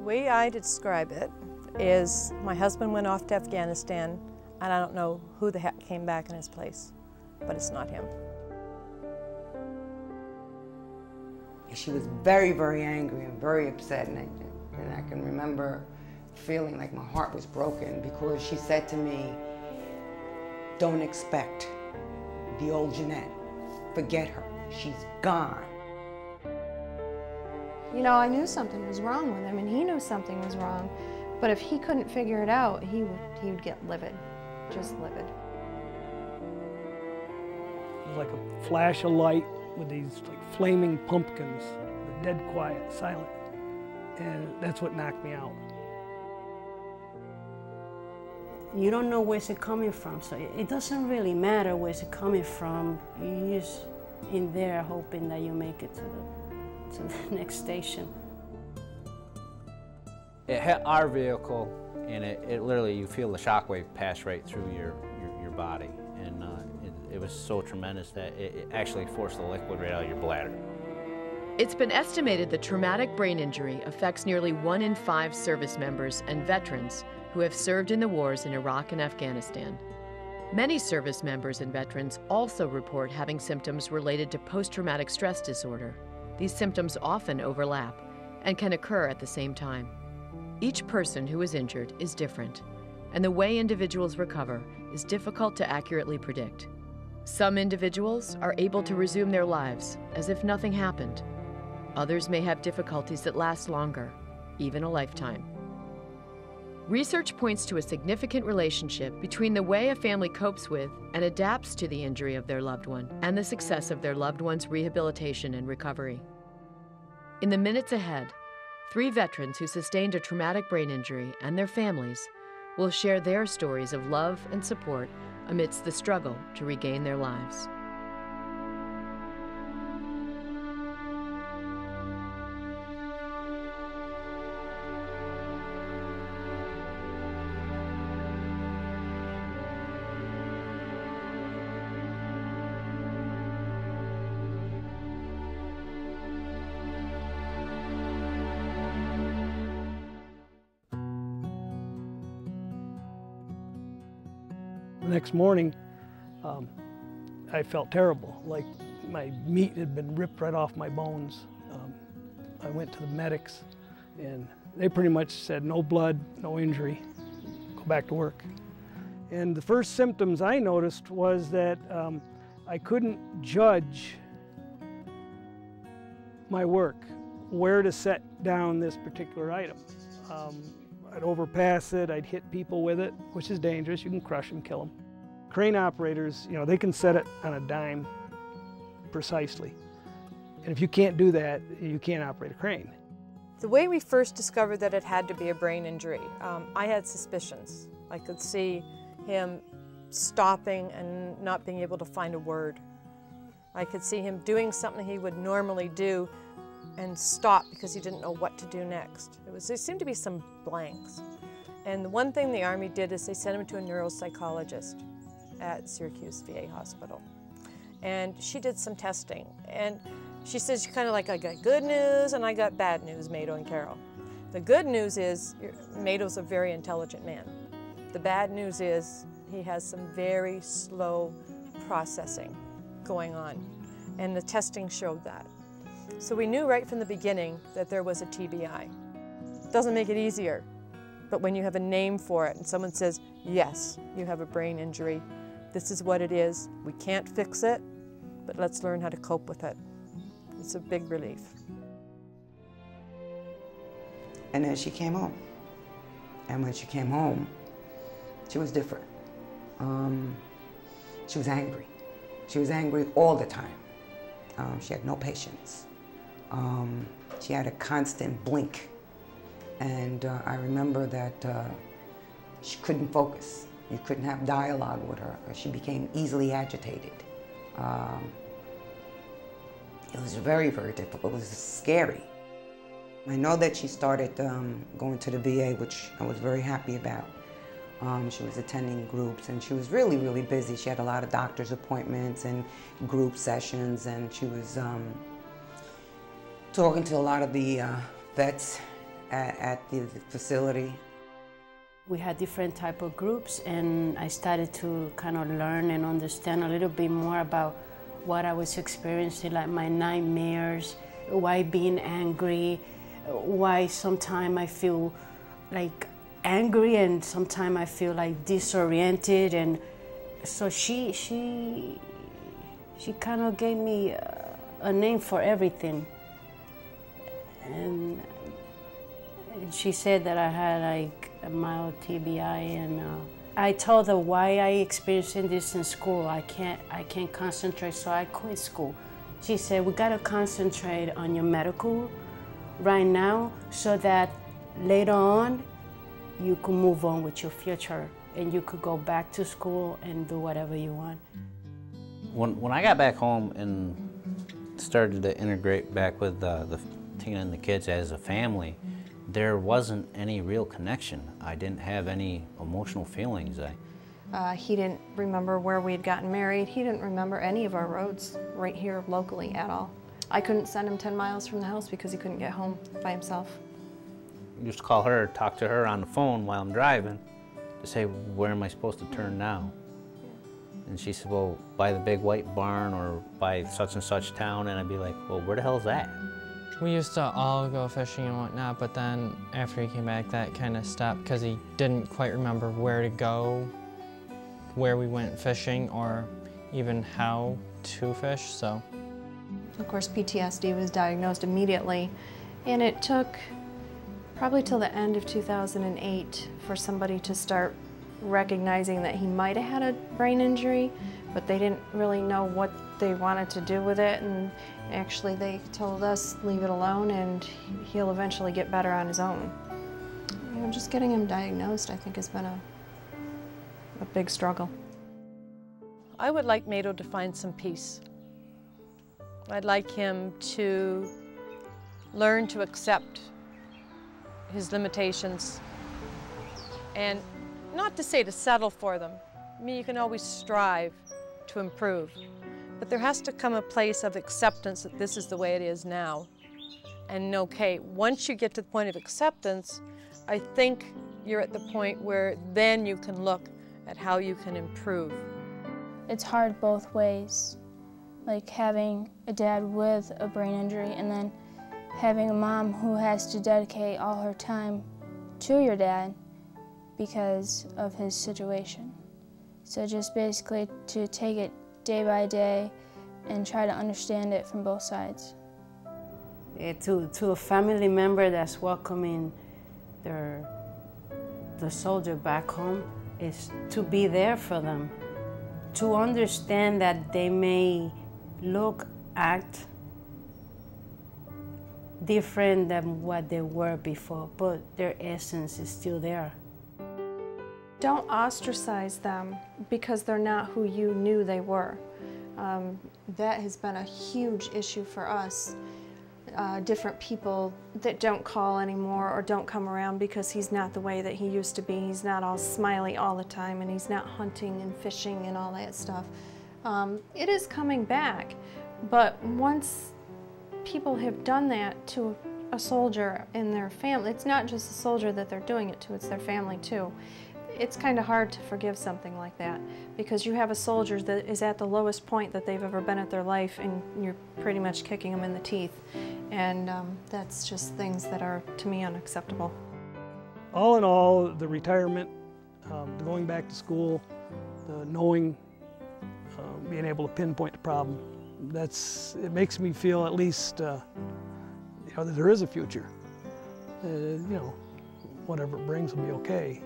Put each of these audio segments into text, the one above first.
way I describe it is my husband went off to Afghanistan, and I don't know who the heck came back in his place, but it's not him. She was very, very angry and very upset, and I can remember feeling like my heart was broken because she said to me, "Don't expect the old Jeanette. Forget her. She's gone." You know, I knew something was wrong with him, and he knew something was wrong. But if he couldn't figure it out, he would get livid, just livid. It was like a flash of light with these like flaming pumpkins, dead quiet, silent, and that's what knocked me out. You don't know where's it coming from, so it doesn't really matter where's it coming from. You're just in there hoping that you make it to the next station. It hit our vehicle, and it literally, you feel the shockwave pass right through your body, and it was so tremendous that it actually forced the liquid right out of your bladder. It's been estimated that traumatic brain injury affects nearly 1 in 5 service members and veterans who have served in the wars in Iraq and Afghanistan. Many service members and veterans also report having symptoms related to post-traumatic stress disorder. These symptoms often overlap and can occur at the same time. Each person who is injured is different, and the way individuals recover is difficult to accurately predict. Some individuals are able to resume their lives as if nothing happened. Others may have difficulties that last longer, even a lifetime. Research points to a significant relationship between the way a family copes with and adapts to the injury of their loved one and the success of their loved one's rehabilitation and recovery. In the minutes ahead, 3 veterans who sustained a traumatic brain injury and their families will share their stories of love and support amidst the struggle to regain their lives. The next morning, I felt terrible, like my meat had been ripped right off my bones. I went to the medics, and they pretty much said, no blood, no injury, go back to work. And the first symptoms I noticed was that I couldn't judge my work, where to set down this particular item. I'd overpass it, I'd hit people with it, which is dangerous. You can crush them, kill them. Crane operators, you know, they can set it on a dime precisely. And if you can't do that, you can't operate a crane. The way we first discovered that it had to be a brain injury, I had suspicions. I could see him stopping and not being able to find a word. I could see him doing something he would normally do and stop because he didn't know what to do next. There seemed to be some blanks. And the one thing the Army did is they sent him to a neuropsychologist at Syracuse VA Hospital. And she did some testing. And she says, kind of like, I got good news and I got bad news, Mado and Carol. The good news is Mado's a very intelligent man. The bad news is he has some very slow processing going on. And the testing showed that. So we knew right from the beginning that there was a TBI. Doesn't make it easier, but when you have a name for it and someone says, yes, you have a brain injury, this is what it is, we can't fix it, but let's learn how to cope with it. It's a big relief. And then she came home. And when she came home, she was different. She was angry. She was angry all the time. She had no patience. She had a constant blink. And I remember that she couldn't focus. You couldn't have dialogue with her. She became easily agitated. It was very, very difficult. It was scary. I know that she started going to the VA, which I was very happy about. She was attending groups, and she was really, really busy. She had a lot of doctor's appointments and group sessions, and she was talking to a lot of the vets at the facility. We had different type of groups, and I started to kind of learn and understand a little bit more about what I was experiencing, like my nightmares, why being angry, why sometimes I feel like angry and sometimes I feel like disoriented. And so she kind of gave me a name for everything. And she said that I had like a mild TBI, and I told her why I experiencing this in school. I can't concentrate, so I quit school. She said, we gotta concentrate on your medical right now so that later on you can move on with your future and you could go back to school and do whatever you want. When I got back home and started to integrate back with Tina and the kids as a family, there wasn't any real connection. I didn't have any emotional feelings. He didn't remember where we had gotten married. He didn't remember any of our roads right here locally at all. I couldn't send him 10 miles from the house because he couldn't get home by himself. I used to call her, talk to her on the phone while I'm driving to say, where am I supposed to turn now? And she said, well, by the big white barn or by such and such town. And I'd be like, well, where the hell is that? We used to all go fishing and whatnot, but then after he came back, that kind of stopped because he didn't quite remember where to go, where we went fishing, or even how to fish, so. Of course, PTSD was diagnosed immediately, and it took probably till the end of 2008 for somebody to start recognizing that he might have had a brain injury, but they didn't really know what they wanted to do with it, and actually they told us leave it alone and he'll eventually get better on his own. You know, just getting him diagnosed, I think, has been a big struggle. I would like Mado to find some peace. I'd like him to learn to accept his limitations, and not to say to settle for them. I mean, you can always strive to improve, but there has to come a place of acceptance that this is the way it is now. And okay, once you get to the point of acceptance, I think you're at the point where then you can look at how you can improve. It's hard both ways, like having a dad with a brain injury and then having a mom who has to dedicate all her time to your dad because of his situation. So just basically to take it day by day and try to understand it from both sides. To a family member that's welcoming the soldier back home is to be there for them, to understand that they may look, act different than what they were before, but their essence is still there. Don't ostracize them because they're not who you knew they were. That has been a huge issue for us. Different people that don't call anymore or don't come around because he's not the way that he used to be. He's not all smiley all the time, and he's not hunting and fishing and all that stuff. It is coming back, but once people have done that to a soldier in their family, it's not just the soldier that they're doing it to, it's their family too. It's kind of hard to forgive something like that because you have a soldier that is at the lowest point that they've ever been at their life, and you're pretty much kicking them in the teeth. And that's just things that are, to me, unacceptable. All in all, the retirement, the going back to school, the knowing, being able to pinpoint the problem, it makes me feel at least that there is a future. Whatever it brings will be okay.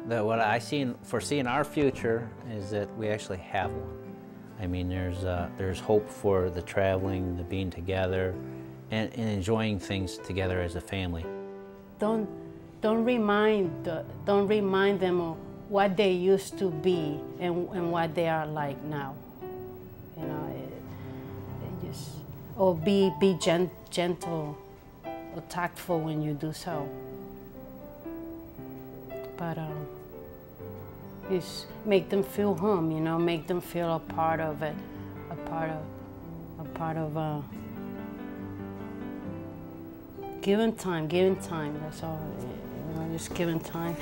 What I foresee in our future is that we actually have one. I mean, there's hope for the traveling, the being together, and enjoying things together as a family. Don't remind them of what they used to be and what they are like now. You know, or be gentle or tactful when you do so. But just make them feel home, you know, make them feel a part of it, Give him time, that's all. You know, just give him time.